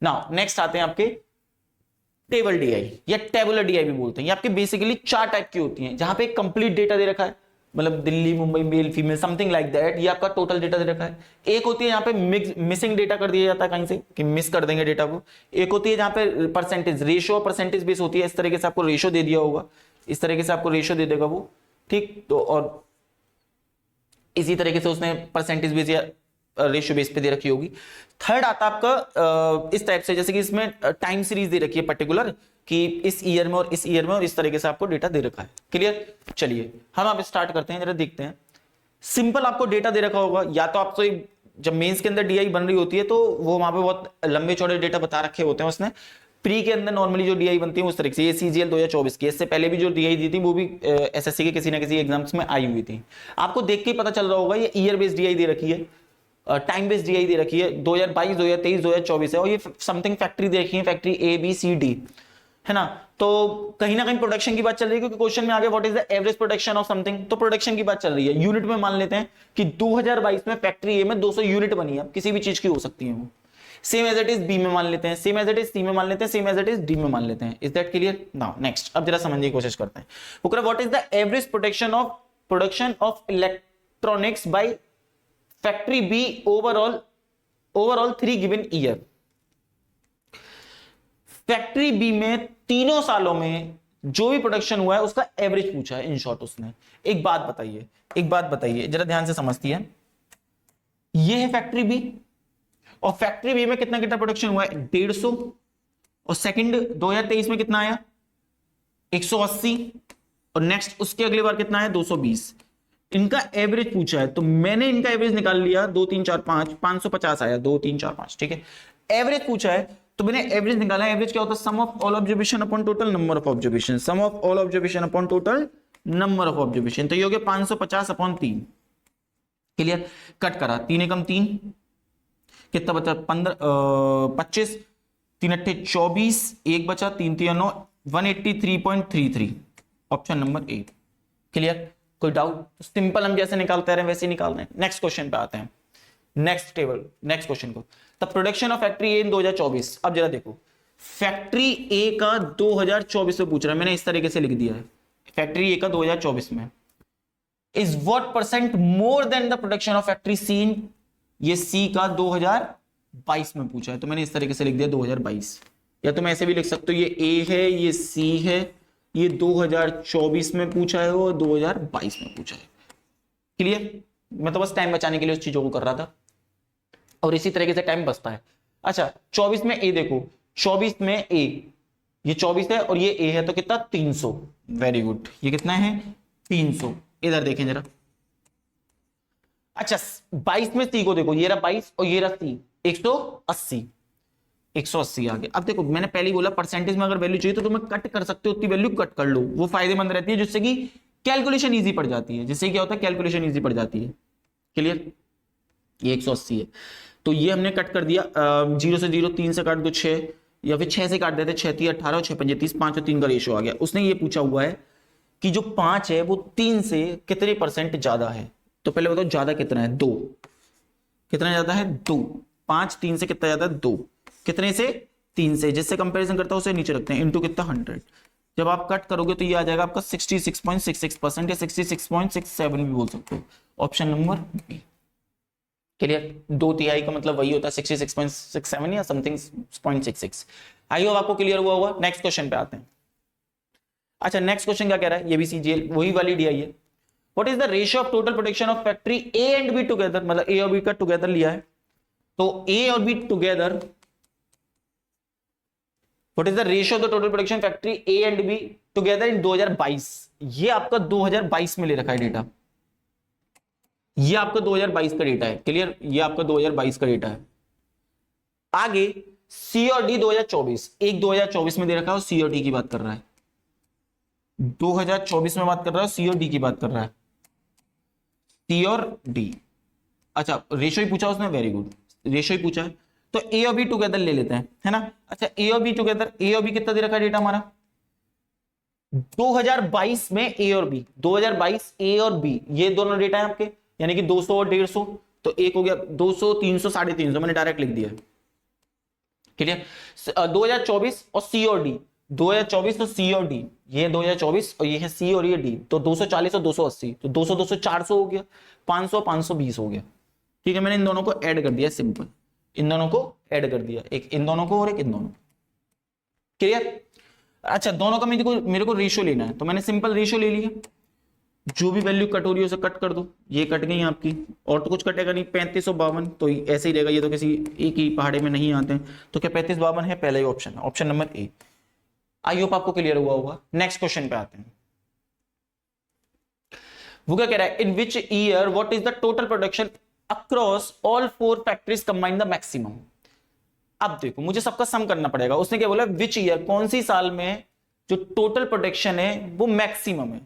नाउ नेक्स्ट आते हैं आपके टेबल डीआई या टेबुलर डीआई भी बोलते हैं। ये आपके बेसिकली 4 टाइप की होती हैं, जहां पे कंप्लीट डेटा दे रखा है, मतलब Delhi Mumbai male female something like that, ये आपका टोटल डेटा दे रखा है। एक होती है यहाँ पे मिसिंग डेटा कर दिया जाता है कहीं से कि मिस कर देंगे डेटा को। एक होती है जहां पे परसेंटेज रेशियो परसेंटेज बेस होती है, इस तरीके से आपको रेशियो दे दिया होगा, इस तरीके से आपको रेशियो दे देगा वो, ठीक। तो और इसी तरीके से उसने परसेंटेज बेस या रेशियो बेस पे दे रखी होगी। थर्ड आता आपका इस टाइप से, जैसे कि इसमें टाइम सीरीज दे रखी है पर्टिकुलर, कि इस ईयर में और इस ईयर में, और इस तरीके से आपको डेटा दे रखा है। क्लियर, चलिए हम आप स्टार्ट करते हैं, जरा देखते हैं। सिंपल आपको डेटा दे रखा होगा, या तो आपको जब मेंस के अंदर डीआई बन रही होती है तो वो वहां पे बहुत लंबे चौड़े डेटा बता रखे होते हैं उसने। प्री के अंदर नॉर्मली जो डीआई बनती है उस तरीके से, ये सीजीएल 2024 की, इससे पहले भी जो डीआई दी थी वो भी एसएससी के किसी ना किसी एग्जाम्स में आई हुई थी। आपको देख के पता चल रहा होगा ये ईयर बेस्ड डीआई दे रखी है, टाइम बेस्ड डीआई दे रखी है, 2022 2023 2024 है, और ये समथिंग फैक्ट्री दे रखी है, factory A B C D, है ना। तो कहीं ना कहीं प्रोडक्शन की बात चल रही है, क्योंकि क्वेश्चन में आगे what is the average production of something, तो प्रोडक्शन की बात चल रही है। यूनिट में मान लेते हैं कि 2022 में फैक्ट्री ए में 200 यूनिट बनी है, किसी भी चीज की हो सकती है वो। Same as it is B में मान लेते हैं, same as it is C में मान लेते हैं, same as it is D में मान लेते हैं। Is that clear? Now next, अब जरा समझने की कोशिश करते हैं। What is the average production of electronics by factory B overall 3 given year. Factory B में तीनों सालों में जो भी प्रोडक्शन हुआ है उसका एवरेज पूछा है इन शॉर्ट उसने। एक बात बताइए जरा ध्यान से समझती है। ये है फैक्ट्री बी, और फैक्ट्री बी में कितना कितना प्रोडक्शन हुआ है 150, और सेकंड 2023 में कितना आया 180, और नेक्स्ट उसके अगली बार कितना है 220। इनका एवरेज पूछा है, तो मैंने इनका एवरेज निकाल लिया 2 3 4 5 550 आया 2 3 4 5, ठीक है। एवरेज पूछा है तो मैंने एवरेज निकाला। एवरेज क्या होता है sum of all observation upon total number of observation, sum of all observation upon total number of observation, तो ये हो गया 550 अपॉन 3। क्लियर, कट करा 3 एकम 3, कितना बचा 25, 3 अट्ठे 24, 1 बचा 3 3 9, 183.33, ऑप्शन नंबर ए। क्लियर, कोई डाउट? सिंपल हम जैसे निकालते रहे वैसे ही निकाल रहे हैं। नेक्स्ट क्वेश्चन पे आते हैं। नेक्स्ट टेबल, नेक्स्ट क्वेश्चन को, द प्रोडक्शन ऑफ फैक्ट्री ए इन 2024। अब जरा देखो, फैक्ट्री ए का 2024 में पूछ रहा है, मैंने इस तरीके से लिख दिया है, फैक्ट्री ए का 2024 में is what percent more than the production of factory C in, ये सी का 2022 में पूछा है, तो मैंने इस तरीके से लिख दिया 2022, या तो मैं ऐसे भी लिख सकता हूं, ये ए है, ये सी है, ये 2024 में पूछा है और 2022 में पूछा है। क्लियर? मैं तो बस टाइम बचाने के लिए उस चीजों को कर रहा था, और इसी तरीके से टाइम बचता है। अच्छा, 24 में ए देखो, 24 में ए, ये 24 है और ये ए है, तो कितना 300। वेरी गुड, ये कितना है 300। इधर देखें जरा। अच्छा, 22 में सी को देखो, ये रहा 22 और ये रहा सी, 180, 180 आ गया। अब देखो, मैंने पहले ही बोला परसेंटेज में अगर वैल्यू चाहिए तो तुम्हें कट कर सकते हो, उतनी वैल्यू कट कर लो, वो फायदेमंद रहती है, जिससे कि कैलकुलेशन इजी पड़ जाती है, जिससे क्या होता है कैलकुलेशन इजी पड़ जाती है। क्लियर? ये 180 है, तो ये हमने कट कर दिया, 0 से 0, 3 से काट दो 6, या फिर 6 से काट देते, 6 3 18 और 6 5 30, 5 और 3 का रेशियो आ गया। उसने ये पूछा हुआ है कि जो 5 है वो 3 से कितने परसेंट ज्यादा है, तो पहले बताओ ज्यादा कितना है, 2। कितना ज्यादा है 2, 5 3 से कितना ज्यादा है 2, कितने से 3 से, जिससे कंपैरिजन करता है उसे नीचे रखते हैं, इनटू कितना 100। जब आप कट करोगे तो ये आ जाएगा आपका 66.66% या 66.67 भी बोल सकते हो, ऑप्शन नंबर बी। क्लियर? 2/3 का मतलब वही होता है 66.67 या समथिंग 0.66। आई होप आपको क्लियर हुआ होगा। नेक्स्ट क्वेश्चन पे आते हैं। अच्छा, नेक्स्ट क्वेश्चन क्या कह रहा है, ये भी सीजीएल वही वाली डीआई है। What is the ratio of total production of factory A and be together, मतलब ए और बी का टुगेदर लिया है, तो ए और be together, what is the ratio of the total production factory A and be together in 2022। ये आपका 2022 में ले रखा है डेटा, ये आपका 2022 का डेटा है। क्लियर? ये आपका 2022 का डेटा है। आगे सी और डी 2024, एक 2024 में दे रखा है और सी और डी की बात कर रहा है, 2024 में बात कर रहा है, सी और डी की बात कर रहा है, सी और डी। अच्छा, रेशियो ही पूछा उसने, वेरी गुड, रेशियो ही पूछा है, तो ए और बी टुगेदर ले लेते हैं, है ना। अच्छा, ए और बी टुगेदर, ए और बी कितना दे रखा है डेटा हमारा 2022 में, ए और बी 2022 ए और बी, ये दोनों डेटा है आपके, यानी कि 200 और 150, तो एक हो गया 200, 300, 350, मैंने डायरेक्ट लिख दिया। क्लियर? 2024 और सी और डी, 2024 तो सी और डी, ये 2024 और ये है सी और ये डी, तो 240 और 280, तो 200 200 400 हो गया, 500 520 हो गया। ठीक है, मैंने इन दोनों को ऐड कर दिया, सिंपल, इन दोनों को ऐड कर दिया, एक इन दोनों को और एक इन दोनों। क्लियर? अच्छा, दोनों का मेरे को रेशियो लेना है, तो मैंने सिंपल रेशियो ले लिया, जो भी वैल्यू कट हो रही है उसे कट कर दो, ये कट गई आपकी, और तो कुछ कटेगा नहीं, 35 और 52 तो ऐसे ही रहेगा, ये तो किसी एक ही पहाड़े में नहीं आते हैं, तो क्या 35 52 है, पहला ही ऑप्शन है, ऑप्शन नंबर ए। आई होप आपको क्लियर हुआ होगा। नेक्स्ट क्वेश्चन पे आते हैं। वो क्या कह रहा है, in which year what is the total production across all 4 factories combined the maximum. अब देखो, मुझे सबका सम करना पड़ेगा। उसने क्या बोला, विच ईयर, कौन सी साल में जो टोटल प्रोडक्शन है वो मैक्सिमम है,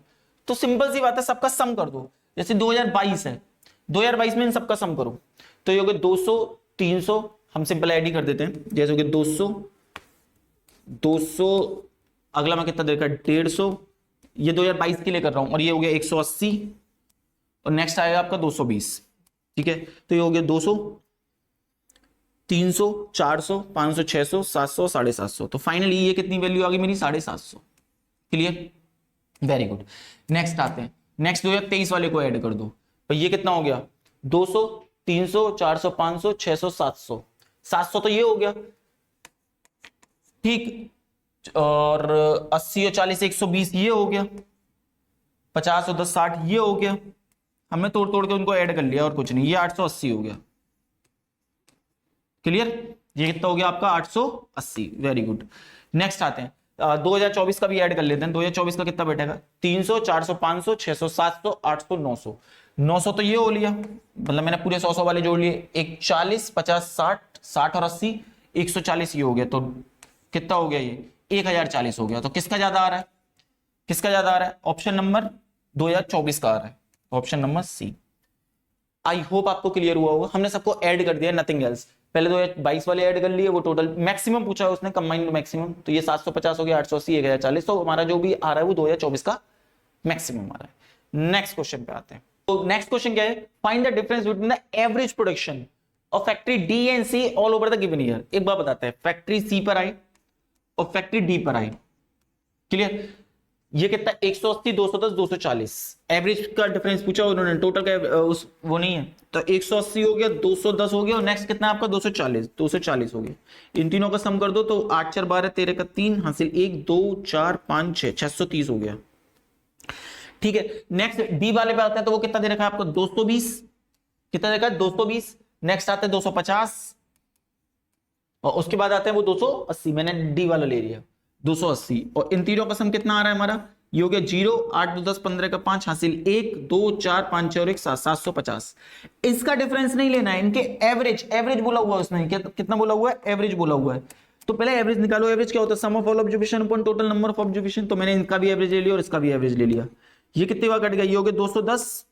तो सिंपल सी बात है, सबका सम कर दो। जैसे 2022 है, 2022 में इन सबका सम करो, तो ये हो गया 200 300, हम सिंपल ऐड ही कर देते हैं, जैसे हो गया 200 200, अगला मैं कितना देखा 150, ये 2022 के लिए कर रहा हूं, और ये हो गया 180, और नेक्स्ट आएगा आपका 220। ठीक है, तो ये हो गया 200 300 400 500 600 700 750, तो फाइनली ये कितनी वैल्यू आ गई मेरी 750। क्लियर? Very good. नेक्स्ट आते हैं, नेक्स्ट 2023 वाले को ऐड कर दो, तो ये कितना हो गया 200 300 400 500 600 700 700, तो ये हो गया ठीक, और 80 और 40 120 ये हो गया, 50 और 10 60 ये हो गया, हमने तोड़ तोड़ के उनको ऐड कर लिया और कुछ नहीं, ये 880 हो गया। क्लियर? ये कितना हो गया आपका 880। Very good. नेक्स्ट आते हैं, 2024 का भी ऐड कर लेते हैं। 2024 का कितना बैठेगा 300 400 500 600 700 800 900 900, तो ये हो लिया, मतलब मैंने पूरे 100 वाले जोड़ लिए, एक 40 50 60 60 और 80 140 ये हो गया, तो कितना हो गया ये 1040 हो गया। तो किसका ज्यादा आ रहा है, किसका ज्यादा आ रहा है, ऑप्शन नंबर 2024 का आ रहा है, option number C. I hope आपको क्लियर हुआ होगा। हमने सबको ऐड कर दिया, नथिंग एल्स। पहले 2022 वाले ऐड कर लिए, वो टोटल मैक्सिमम पूछा है उसने, कंबाइंड मैक्सिमम, तो ये 750 हो गया, 880 1040, तो हमारा जो भी आ रहा है वो 2024 का मैक्सिमम आ रहा है। नेक्स्ट क्वेश्चन पे आते हैं। तो नेक्स्ट क्वेश्चन क्या है, find the difference between the average production और factory D and C all over the given year. एक बार बताते हैं, फैक्ट्री सी पर आई और फैक्ट्री डी पर आई, क्लियर। ये कितना 180, 210, 240 एवरेज का डिफरेंस पूछा उन्होंने, टोटल का उस वो नहीं है, तो 180 हो गया, 210 हो गया और नेक्स्ट कितना आपका 240 हो गया। इन तीनों का सम कर दो तो 8 4 12 13 का 3 हासिल 1 2 4 5 6 630 हो गया, ठीक है। नेक्स्ट डी वाले पे आते हैं तो वो कितना दे रखा है आपको 220, कितना दे रखा है 220। नेक्स्ट आते हैं 250 और उसके बाद आते हैं वो 280, मैंने डी वाला ले लिया 280। और इन तीनों का सम कितना आ रहा है हमारा, ये हो गया 0 8 2 10 15 का 5 हासिल 1 2 4 5 6 और 1 7 750। इसका डिफरेंस नहीं लेना है, इनके एवरेज बोला हुआ है उसने, कितना बोला हुआ है, एवरेज बोला हुआ है। तो पहले एवरेज निकालो। एवरेज क्या होता है, sum of all observation upon total number of observation. तो मैंने इनका भी एवरेज ले लिया और इसका भी एवरेज ले लिया। ये कितने बार कट गया, ये हो गया 210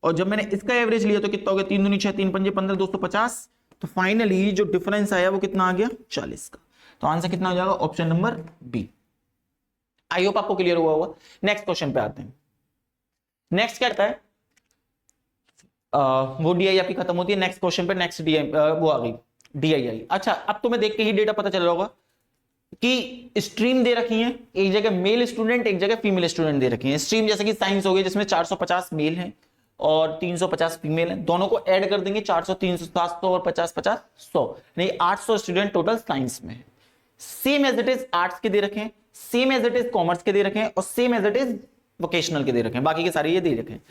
और जब मैंने इसका एवरेज लिया तो कितना हो गया 3 दूनी 6 3 5 15 250। तो फाइनली जो डिफरेंस आया वो कितना आ गया 40 का। तो आंसर कितना हो जाएगा, option number B. I hope आपको क्लियर हुआ होगा। नेक्स्ट क्वेश्चन पे आते हैं। नेक्स्ट क्या कहता है, वो डीआई आपकी खत्म होती है। नेक्स्ट क्वेश्चन पे नेक्स्ट डीआई वो आ गई डीआईआई। अच्छा, अब तुम्हें देख के ही डेटा पता चल रहा होगा कि स्ट्रीम दे रखी है, एक जगह मेल स्टूडेंट एक जगह फीमेल स्टूडेंट दे रखी है। स्ट्रीम जैसे कि साइंस हो गई जिसमें 450 मेल है और 350 फीमेल है, दोनों को ऐड कर देंगे 400 300 700 और 50 50 100 नहीं 800 स्टूडेंट टोटल साइंस में है। Same as it is arts के दे रखे हैं, same as it is commerce के दे रखे हैं और same as it is vocational के दे रखे हैं, बाकी के सारे ये दे रखे हैं।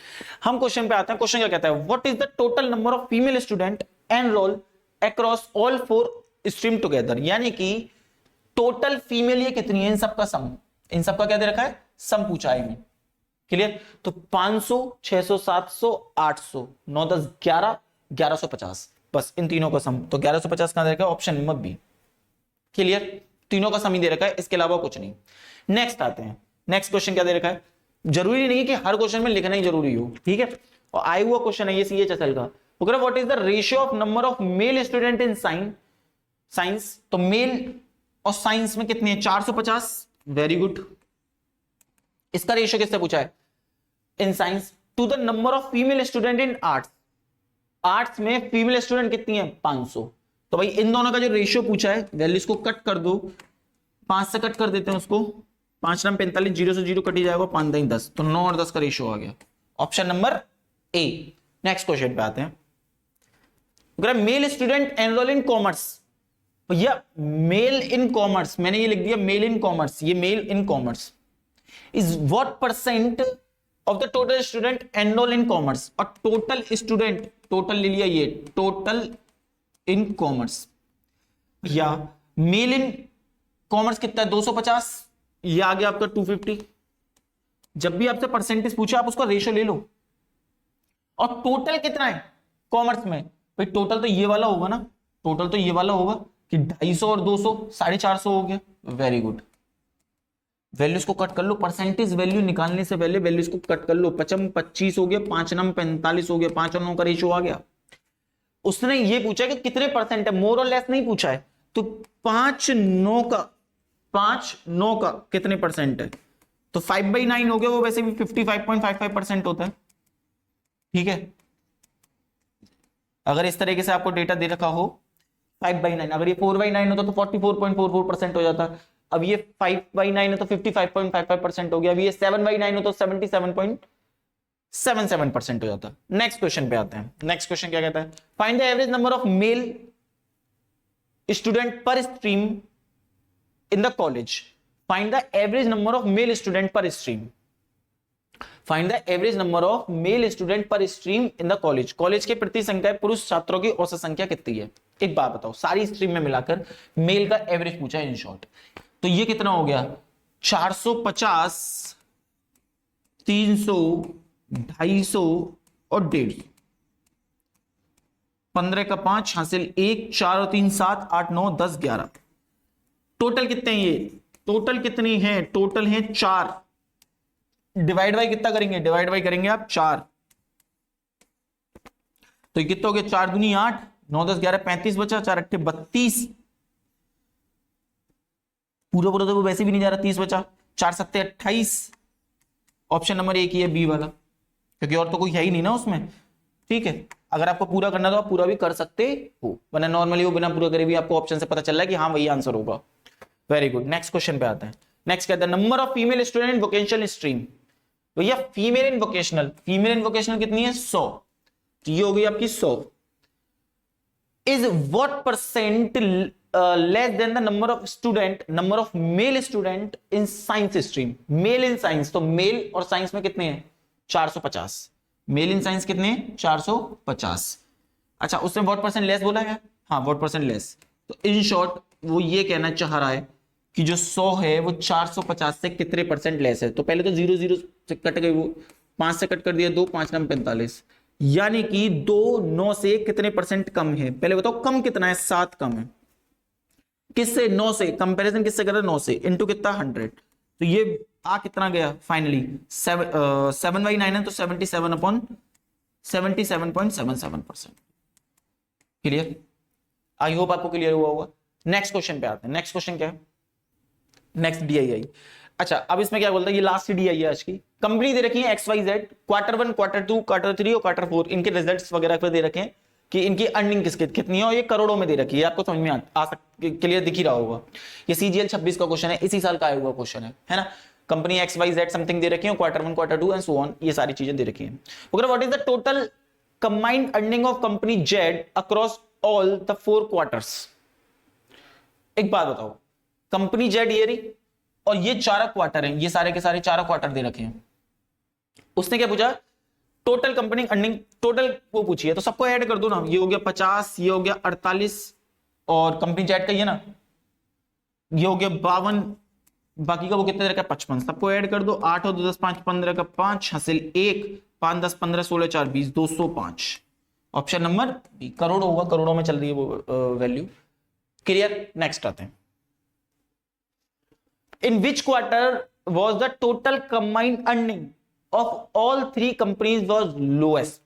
हम क्वेश्चन पे आते हैं। क्वेश्चन क्या कहता है, what is the total number of female student enrol across all 4 stream together. यानी कि टोटल फीमेल ये कितनी है, इन सबका सम, इन सबका क्या दे रखा है, सम पूछा है। क्लियर। तो 500 600 700 800 9 10 11 1150, बस इन तीनों का सम। तो 1150 कहां दे रखा है, ऑप्शन नंबर बी। क्लियर, तीनों का सम ही दे रखा है, इसके अलावा कुछ नहीं। नेक्स्ट आते हैं। नेक्स्ट क्वेश्चन क्या दे रखा है, जरूरी नहीं है कि हर क्वेश्चन में लिखना ही जरूरी हो, ठीक है। और आया हुआ क्वेश्चन है ये CHSL का। वो कह रहा है what is the ratio of number of male student in science. तो मेल और साइंस में कितनी है 450, वेरी गुड। इसका रेशियो किससे पूछा है, in science to the number of female student in arts. Arts में फीमेल स्टूडेंट कितनी है 500। तो भाई इन दोनों का जो रेशियो पूछा है, वैल्यूज को कट कर दो, 5 से कट कर देते हैं उसको, 5 नाम 45, 0 से 0 कट ही जाएगा, 5 9 10, तो 9 और 10 का रेशियो आ गया, option number A. Next question पे आते हैं। अगर male student enrol in commerce, भैया मेल इन कॉमर्स मैंने ये लिख दिया, मेल इन कॉमर्स, ये male in commerce is what percent of the total student enrol in commerce. और टोटल स्टूडेंट, टोटल ले लिया ये, टोटल इन कॉमर्स, या मेल इन कॉमर्स कितना है 250, ये आ गया आपका 250। जब भी आपसे परसेंटेज पूछे आप उसका रेशियो ले लो। और टोटल कितना है कॉमर्स में, भाई टोटल तो ये वाला होगा ना, टोटल तो ये वाला होगा कि 250 और 200 450 हो गया, वेरी गुड। वैल्यूज को कट कर लो, परसेंटेज वैल्यू निकालने से पहले वैल्यूज को कट कर लो। 25 हो गया, 5 9 45 हो गया, 5 और 9 का रेशियो आ गया। उसने ये पूछा कि कितने परसेंट है, मोर और लेस नहीं पूछा है। तो 5 9 का कितने परसेंट है, तो 5/9 हो गया, वो वैसे भी 55.55% होता है, ठीक है। अगर इस तरीके से आपको डेटा दे रखा हो 5/9, अगर ये 4/9 होता तो 44.44% हो जाता। अब ये 5/9 है तो 55.55% हो गया। अब ये 7/9 हो तो 77.77% हो जाता। नेक्स्ट क्वेश्चन पे आते हैं। नेक्स्ट क्वेश्चन क्या कहता है, find the average number of male student per stream in the college. Find the average number of male student per stream. Find the average number of male student per stream in the college. College के प्रति संख्या पुरुष छात्रों की औसत संख्या कितनी है। एक बात बताओ, सारी स्ट्रीम में मिलाकर मेल का एवरेज पूछा है इन शॉर्ट। तो ये कितना हो गया 450, 300, 250 और 150। 15 का 5 हासिल 1 4 और 3 7 8 9 10 11। टोटल कितने हैं ये, टोटल कितनी है, टोटल है 4। डिवाइड बाई कितना करेंगे, डिवाइड बाई करेंगे आप 4। तो कितना हो गया 4 दूनी 8, 9 10 11 35 बचा, 4 8 32। पूरा पूरा तो वो वैसे भी नहीं जा रहा, 30 बचा, 4 7 28। ऑप्शन नंबर 1 ही है बी वाला, क्योंकि और तो कोई है ही नहीं ना उसमें, ठीक है। अगर आपको पूरा करना तो आप पूरा भी कर सकते हो, वरना नॉर्मली वो बिना पूरा करे भी आपको ऑप्शन से पता चल रहा है कि हाँ वही आंसर होगा। वेरी गुड, नेक्स्ट क्वेश्चन पे आते हैं। नेक्स्ट कहता है number of female student in vocational stream. भैया फीमेल इन वोकेशनल कितनी है? 100। तो ये हो गई आपकी 100। Is what percent less than the number of male student in science stream. Male in science, तो मेल और साइंस में कितने हैं? 450। मेल इन साइंस कितने हैं? 450। अच्छा, उसने व्हाट परसेंट लेस बोला है? हाँ, व्हाट परसेंट लेस। तो इन शॉर्ट वो ये कहना चाह रहा है कि जो 100 है वो 450 से कितने परसेंट लेस है। तो पहले तो 0 0 से कट गई, वो 5 से कट कर दिया, 2 5 9 45, यानी कि 2 9 से कितने परसेंट कम है? पहले बताओ कम कितना है? 7 कम है। किससे? 9 से। कंपैरिजन किससे कर रहे हैं? 9 से। इनटू कितना? 100। तो ये आ कितना गया फाइनली? 7/9 है तो 77.77%। क्लियर? आई होप आपको क्लियर हुआ होगा। नेक्स्ट क्वेश्चन पे आते हैं। नेक्स्ट क्वेश्चन क्या है? Next DII। अच्छा, अब इसमें क्या बोलता है? ये लास्ट DII है आज की। कंपनी दे रखी है XYZ, Q1 Q2 Q3 और Q4, इनके रिजल्ट्स वगैरह पे दे रखे हैं कि इनकी अर्निंग कितनी है, और ये करोड़ों में दे रखी है। आपको समझ में आ क्लियर दिख ही रहा होगा। ये CGL 26 का क्वेश्चन है, इसी साल का आया हुआ क्वेश्चन है ना। कंपनी XYZ समथिंग दे रखी है, Q1 Q2 and so on, ये सारी चीजें दे रखी है। What is the total combined earning of company Z across all the 4 quarters. एक बात बताओ, कंपनी Z ये रही और ये 4 क्वार्टर हैं, ये सारे के सारे 4 क्वार्टर दे रखे हैं। उसने क्या पूछा? टोटल कंपनी अर्निंग, टोटल वो पूछी है, तो सबको ऐड कर दो ना। ये हो गया 50, ये हो गया 48, और कंपनी Z का ये ना, ये हो गया 52, बाकी का वो कितने दे रखा है? 55। सबको ऐड कर दो। 8 और 2 10 5 15 का 5 हासिल 1, 5 10 15 16 4 20, 205। Option number B. करोड़ होगा, करोड़ों में चल रही है वो वैल्यू। क्लियर? नेक्स्ट आते हैं। In which quarter was the total combined earning of all 3 companies was lowest.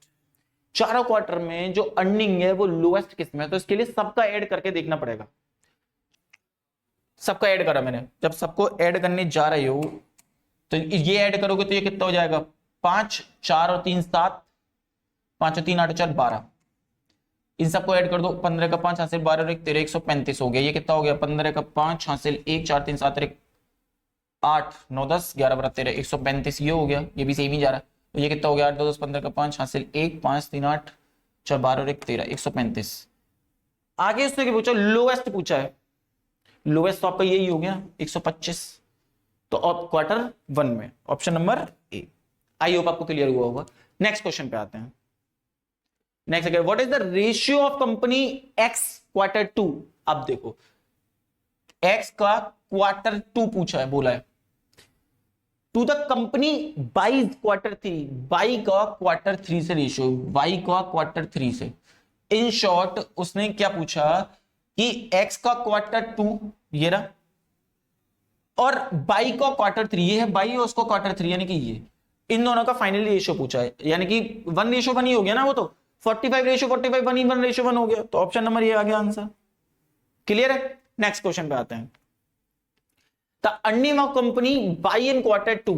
चारों क्वार्टर में जो अर्निंग है वो लोएस्ट किसमें है? तो इसके लिए सबका ऐड करके देखना पड़ेगा। सबका ऐड करा मैंने। जब सबको ऐड करने जा रहे हो तो ये ऐड करोगे तो ये कितना हो जाएगा? 5 4 और 3 7, 5 और 3 8 4 12। इन सबको ऐड कर दो। 15 का 5 हासिल 12 और 1 13, 135 हो गया। ये कितना हो गया? 15 का 5 हासिल 1 4 3 7 1 8 9 10 11 12 13, 135 ये हो गया। ये भी सेम ही जा रहा है। तो ये कितना हो गया? 8 2 10 15 का 5 हासिल 1 5 3 8 4 12 और 1 13, 135। आगे उसने क्या पूछा? लोएस्ट पूछा है। लोएस्ट तो आपका यही हो गया 125। तो Q1 में ऑप्शन नंबर ए। आई होप आपको क्लियर हुआ होगा। नेक्स्ट क्वेश्चन पे आते हैं। Next what is the ratio of company X Q2। अब देखो, X का Q2 पूछा है, बोला है to the company Y Q3, Y का Q3 से रेशियो, बाई का Q3 से। इन शॉर्ट उसने क्या पूछा कि X का Q2 ये रहा, और बाई का Q3 ये है, बाई और उसको Q3 यानी कि ये, इन दोनों का फाइनली रेशियो पूछा है। यानी कि 1:1 ही हो गया ना, वो तो 45:45 1:1 हो गया। तो ऑप्शन नंबर ये आ गया आंसर। क्लियर है? नेक्स्ट क्वेश्चन पे आते हैं। The earning of company Y in Q2।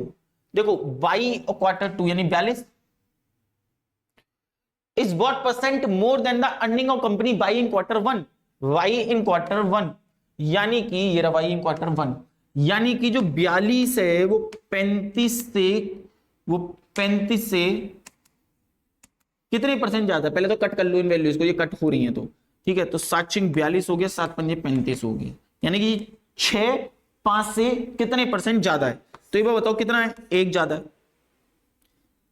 देखो बाई और Q2 यानी 42 is what percent more than the earning of company Y in Q1। Y in Q1 यानी कि ये रहा वाई इन Q1, यानी कि जो 42 है वो 35 से कितने परसेंट ज्यादा है? पहले तो कट कर लो इन वैल्यूज को, ये कट हो रही है तो ठीक है। तो 7 6 42 हो गया, 7 5 35 होगी, यानी कि 6 5 से कितने परसेंट ज्यादा है? तो ये बताओ कितना है? 1 ज्यादा है।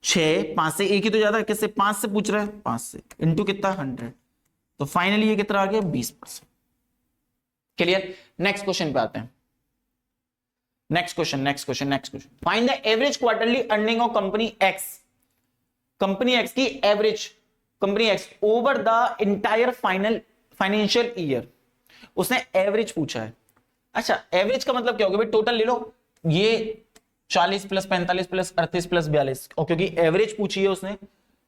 6 5 से 1 ही तो ज्यादा है। किससे? 5 से पूछ रहा है, 5 से इंटू कितना? 100। तो फाइनली ये कितना आ गया? 20%। क्लियर? नेक्स्ट क्वेश्चन पे आते हैं। Next question. Find the average quarterly earning of company X. Company X की average, company X over the entire financial year. उसने एवरेज पूछा है। अच्छा, एवरेज का मतलब क्या होगा भाई? टोटल ले लो, ये 40 प्लस 45 प्लस 38 प्लस 42, और क्योंकि एवरेज पूछी है उसने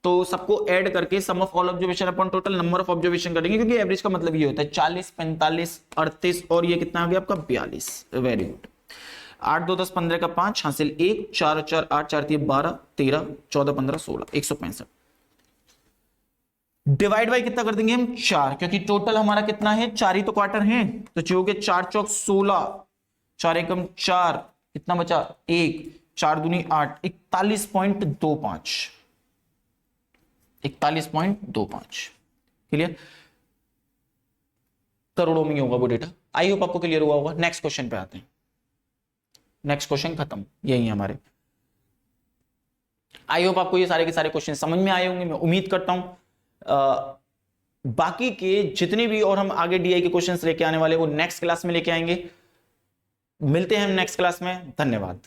तो सबको ऐड करके sum of all observation upon total number of observation करेंगे, क्योंकि एवरेज का मतलब ये होता है 40 45 38 और ये कितना आ गया आपका? 42। Very good. 8 2 10 15 का 5 हासिल 1 4 4 8 4 3 12 13 14 15 16, 165। डिवाइड बाई कितना कर देंगे हम 4, क्योंकि टोटल हमारा कितना है 4 ही तो क्वार्टर है, तो जो हो गया 4 चौक 16, 4 एकम 4, कितना बचा 1, 4 दूनी 8, 41.25, 41.25। क्लियर? करोड़ों में होगा वो डेटा। आई होप आपको क्लियर हुआ होगा। नेक्स्ट क्वेश्चन पे आते हैं। नेक्स्ट क्वेश्चन खत्म, यही है हमारे। आई होप आपको ये सारे के सारे क्वेश्चन समझ में आए होंगे, मैं उम्मीद करता हूं। बाकी के जितने भी और हम आगे डीआई के क्वेश्चंस लेके आने वाले वो नेक्स्ट क्लास में लेके आएंगे। मिलते हैं हम नेक्स्ट क्लास में। धन्यवाद।